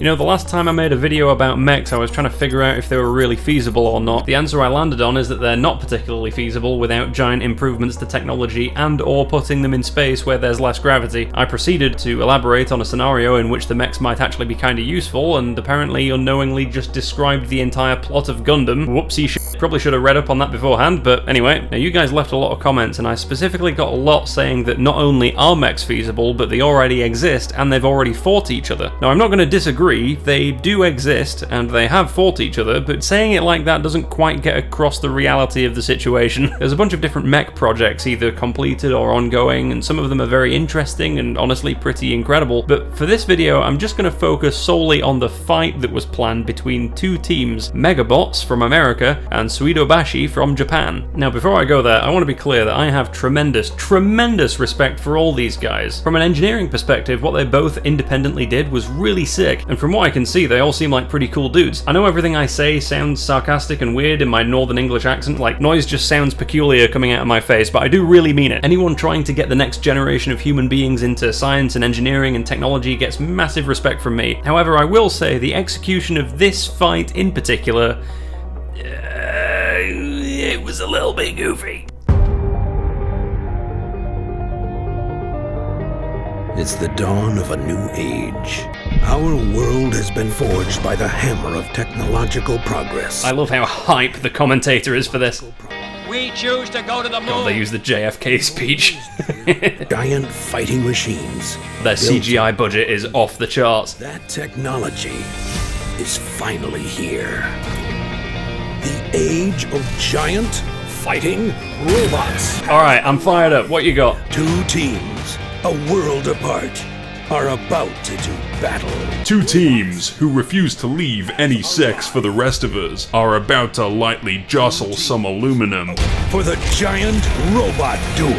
You know, the last time I made a video about mechs, I was trying to figure out if they were really feasible or not. The answer I landed on is that they're not particularly feasible without giant improvements to technology and or putting them in space where there's less gravity. I proceeded to elaborate on a scenario in which the mechs might actually be kinda useful, and apparently unknowingly just described the entire plot of Gundam. Whoopsie shit. Probably should have read up on that beforehand, but anyway. Now you guys left a lot of comments, and I specifically got a lot saying that not only are mechs feasible, but they already exist and they've already fought each other. Now I'm not going to disagree, they do exist and they have fought each other, but saying it like that doesn't quite get across the reality of the situation. There's a bunch of different mech projects either completed or ongoing, and some of them are very interesting and honestly pretty incredible, but for this video I'm just going to focus solely on the fight that was planned between two teams, MegaBots from America and Suidobashi from Japan. Now before I go there, I want to be clear that I have tremendous respect for all these guys. From an engineering perspective, what they both independently did was really sick, and from what I can see, they all seem like pretty cool dudes. I know everything I say sounds sarcastic and weird in my northern English accent, like noise just sounds peculiar coming out of my face, but I do really mean it. Anyone trying to get the next generation of human beings into science and engineering and technology gets massive respect from me. However, I will say the execution of this fight in particular, it was a little bit goofy. It's the dawn of a new age. Our world has been forged by the hammer of technological progress. I love how hype the commentator is for this. We choose to go to the moon. God, they use the JFK speech. Giant fighting machines. Their CGI budget is off the charts. That technology is finally here. The age of giant fighting robots. Alright, I'm fired up. What you got? Two teams, a world apart, are about to do battle. Two teams who refuse to leave any sex for the rest of us are about to lightly jostle some aluminum For the giant robot duel.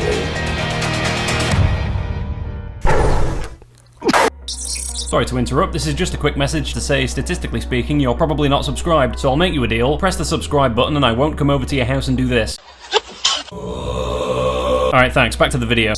Sorry to interrupt, this is just a quick message to say, statistically speaking, you're probably not subscribed, so I'll make you a deal. Press the subscribe button and I won't come over to your house and do this. Alright, thanks, back to the video.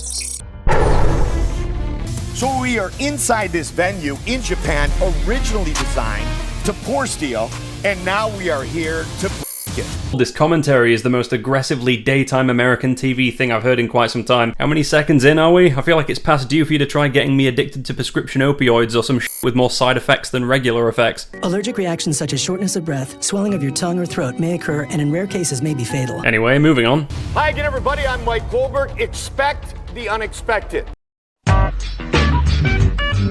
So we are inside this venue in Japan, originally designed to pour steel, and now we are here to break it. This commentary is the most aggressively daytime American TV thing I've heard in quite some time. How many seconds in are we? I feel like it's past due for you to try getting me addicted to prescription opioids or some shit with more side effects than regular effects. Allergic reactions such as shortness of breath, swelling of your tongue or throat may occur and in rare cases may be fatal. Anyway, moving on. Hi again, everybody. I'm Mike Goldberg. Expect the unexpected.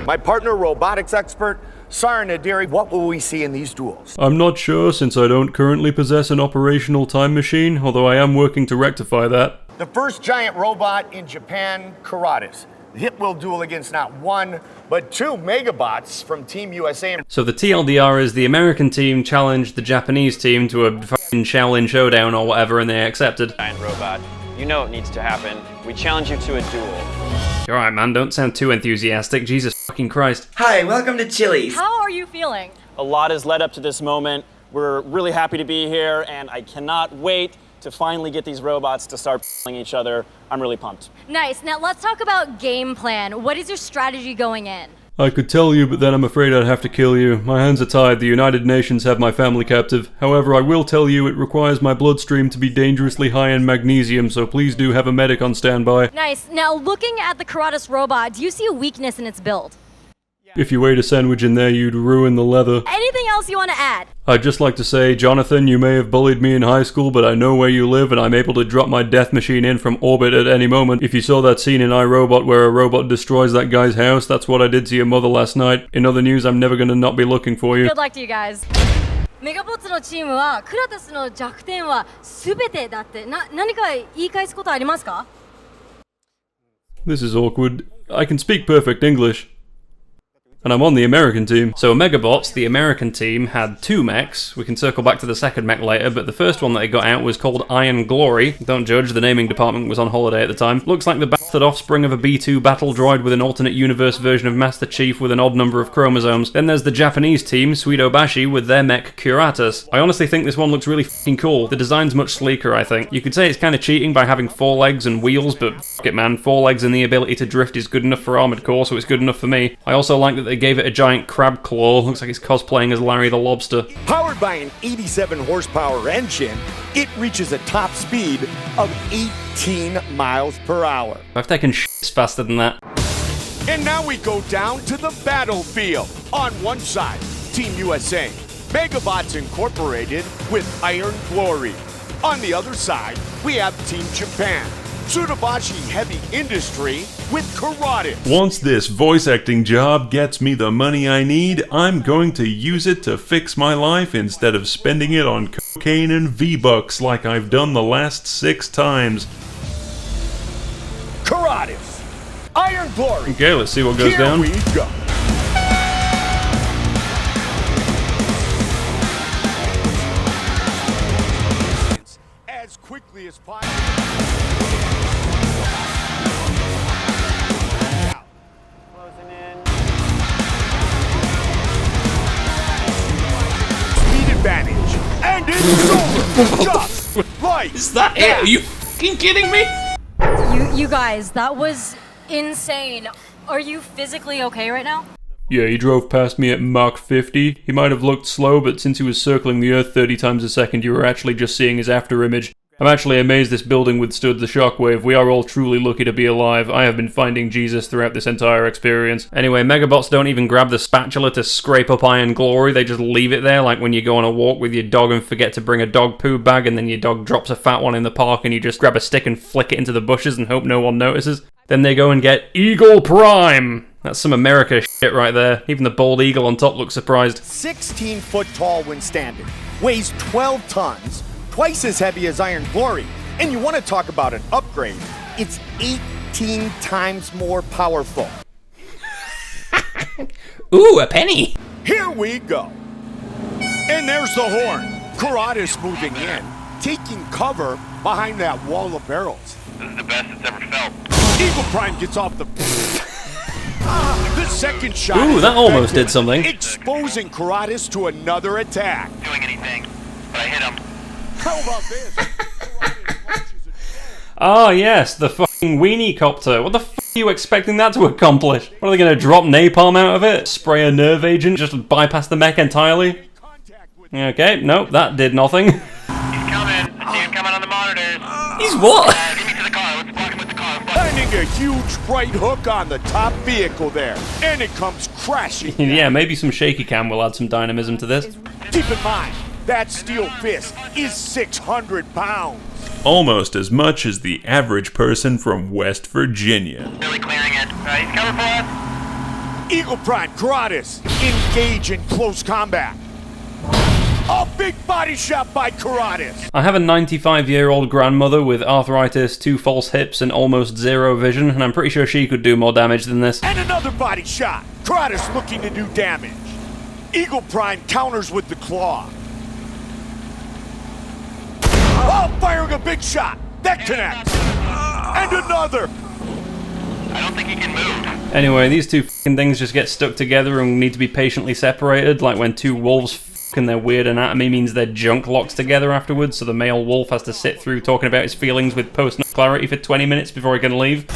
My partner, robotics expert, Sarah Naderi, what will we see in these duels? I'm not sure, since I don't currently possess an operational time machine, although I am working to rectify that. The first giant robot in Japan, Kuratas. It will duel against not one, but two MegaBots from Team USA. So the TLDR is the American team challenged the Japanese team to a fucking Shaolin showdown or whatever, and they accepted. Giant robot, you know it needs to happen. We challenge you to a duel. Alright man, don't sound too enthusiastic, Jesus fucking Christ. Hi, welcome to Chili's. How are you feeling? A lot has led up to this moment. We're really happy to be here, and I cannot wait to finally get these robots to start each other. I'm really pumped. Nice. Now let's talk about game plan. What is your strategy going in? I could tell you, but then I'm afraid I'd have to kill you. My hands are tied, the United Nations have my family captive. However, I will tell you it requires my bloodstream to be dangerously high in magnesium, so please do have a medic on standby. Nice. Now looking at the Kuratas robot, do you see a weakness in its build? If you ate a sandwich in there, you'd ruin the leather. Anything else you want to add? I'd just like to say, Jonathan, you may have bullied me in high school, but I know where you live and I'm able to drop my death machine in from orbit at any moment. If you saw that scene in iRobot where a robot destroys that guy's house, that's what I did to your mother last night. In other news, I'm never gonna not be looking for you. Good luck to you guys. MegaBots のチームはクラタスの弱点は全てだって。何か言い返すことありますか? This is awkward. I can speak perfect English. And I'm on the American team. So MegaBots, the American team, had two mechs. We can circle back to the second mech later, but the first one that they got out was called Iron Glory. Don't judge, the naming department was on holiday at the time. Looks like the bastard offspring of a B2 battle droid with an alternate universe version of Master Chief with an odd number of chromosomes. Then there's the Japanese team, Suidobashi, with their mech Kuratas. I honestly think this one looks really f***ing cool. The design's much sleeker, I think. You could say it's kind of cheating by having 4 legs and wheels, but f*** it man, 4 legs and the ability to drift is good enough for Armored Core, so it's good enough for me. I also like that they gave it a giant crab claw. Looks like it's cosplaying as Larry the Lobster. Powered by an 87 horsepower engine, it reaches a top speed of 18 miles per hour. I've taken shits faster than that. And now we go down to the battlefield. On one side, Team USA, MegaBots Incorporated with Iron Glory. On the other side, we have Team Japan, Suidobashi Heavy Industry with Kuratas. Once this voice acting job gets me the money I need, I'm going to use it to fix my life instead of spending it on cocaine and V-Bucks like I've done the last 6 times. Kuratas, Iron Glory. Okay, let's see what goes down. Here we go. As quickly as possible. Closing in. Speed advantage. And it's over. Just like Is that it? Are you fucking kidding me? You guys, that was insane. Are you physically okay right now? Yeah, he drove past me at Mach 50. He might have looked slow, but since he was circling the Earth 30 times a second, you were actually just seeing his after image. I'm actually amazed this building withstood the shockwave. We are all truly lucky to be alive. I have been finding Jesus throughout this entire experience. Anyway, MegaBots don't even grab the spatula to scrape up Iron Glory. They just leave it there, like when you go on a walk with your dog and forget to bring a dog poo bag, and then your dog drops a fat one in the park and you just grab a stick and flick it into the bushes and hope no one notices. Then they go and get Eagle Prime. That's some America shit right there. Even the bald eagle on top looks surprised. 16 foot tall when standing, weighs 12 tons, twice as heavy as Iron Glory. And you want to talk about an upgrade, it's 18 times more powerful. Ooh, a penny! Here we go. And there's the horn. Kuratas moving in, taking cover behind that wall of barrels. This is the best it's ever felt. Eagle Prime gets off the... the second shot. Ooh, is that almost effective, did something. exposing Kuratas to another attack. Doing anything, but I hit him. How about this? Kuratas launches a Ah, yes, the fucking weenie copter. What the fuck are you expecting that to accomplish? What are they gonna drop napalm out of it? Spray a nerve agent? Just bypass the mech entirely? contact with Okay, nope, that did nothing. He's coming. I see him coming on the monitors. He's what? Get me to the car. Let's block him with the car. finding a huge bright hook on the top vehicle there. And it comes crashing down. Yeah, maybe some shaky cam will add some dynamism to this. Keep in mind, that steel fist is 600 pounds. Almost as much as the average person from West Virginia. Really clearing it. He's coming for us. Eagle Prime, Kuratas, engage in close combat. A big body shot by Kuratas. I have a 95-year-old grandmother with arthritis, 2 false hips, and almost 0 vision, and I'm pretty sure she could do more damage than this. And another body shot. Kuratas looking to do damage. Eagle Prime counters with the claw. Oh, firing a big shot. That connects. And another. I don't think he can move. Anyway, these two f***ing things just get stuck together and need to be patiently separated, like when 2 wolves f*** and their weird anatomy means their junk locks together afterwards, so the male wolf has to sit through talking about his feelings with post-nut clarity for 20 minutes before he can leave.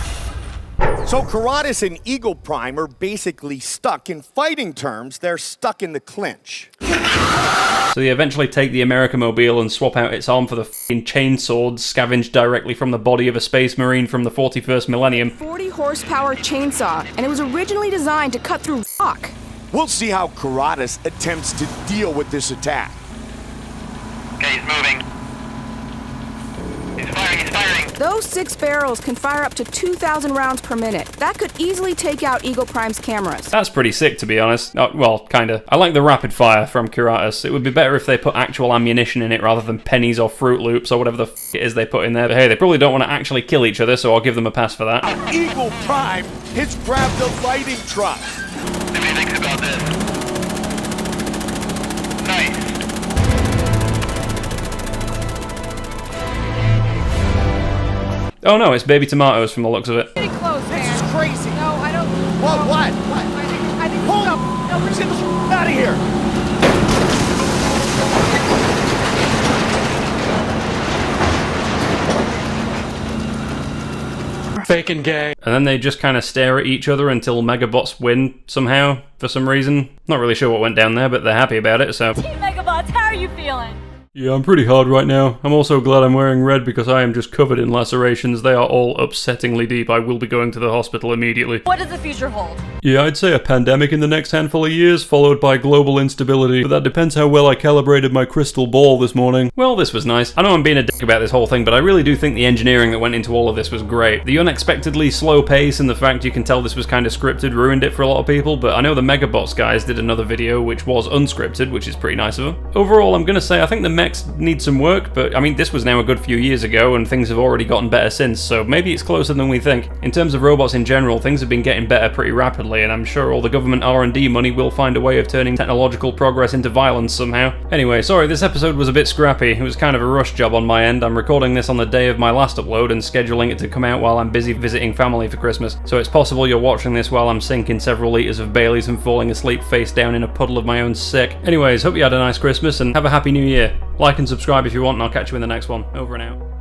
So Kuratas and Eagle Prime are basically stuck. In fighting terms, they're stuck in the clinch. So they eventually take the America-mobile and swap out its arm for the f***ing chainsword scavenged directly from the body of a space marine from the 41st millennium. 40 horsepower chainsaw, and it was originally designed to cut through rock. We'll see how Kuratas attempts to deal with this attack. Okay, he's moving. He's firing, he's firing. Those 6 barrels can fire up to 2,000 rounds per minute. That could easily take out Eagle Prime's cameras. That's pretty sick, to be honest. Well, kinda. I like the rapid fire from Kuratas. It would be better if they put actual ammunition in it rather than pennies or Fruit Loops or whatever the f*** it is they put in there. But hey, they probably don't want to actually kill each other, so I'll give them a pass for that. Eagle Prime has grabbed a lighting truck. What do you think about this? Nice. Oh no, it's baby tomatoes from the looks of it. Pretty close, This is crazy. No, I don't. What? I think Hold no, up. no, Get the f*** out of here. Faking gay. And then they just kind of stare at each other until MegaBots win somehow. for some reason. Not really sure what went down there, but they're happy about it, so... Team MegaBots, how are you feeling? Yeah, I'm pretty hard right now. I'm also glad I'm wearing red because I am just covered in lacerations. They are all upsettingly deep. I will be going to the hospital immediately. What does the future hold? Yeah, I'd say a pandemic in the next handful of years, followed by global instability. But that depends how well I calibrated my crystal ball this morning. Well, this was nice. I know I'm being a dick about this whole thing, but I really do think the engineering that went into all of this was great. The unexpectedly slow pace and the fact you can tell this was kind of scripted ruined it for a lot of people, but I know the MegaBots guys did another video which was unscripted, which is pretty nice of them. Overall, I'm gonna say I think the mechs need some work, but I mean, this was now a good few years ago and things have already gotten better since, so maybe it's closer than we think. In terms of robots in general, things have been getting better pretty rapidly, and I'm sure all the government R&D money will find a way of turning technological progress into violence somehow. Anyway, sorry, this episode was a bit scrappy. It was kind of a rush job on my end. I'm recording this on the day of my last upload and scheduling it to come out while I'm busy visiting family for Christmas, so it's possible you're watching this while I'm sinking several litres of Baileys and falling asleep face down in a puddle of my own sick. Anyways, hope you had a nice Christmas and have a happy new year. Like and subscribe if you want, and I'll catch you in the next one. Over and out.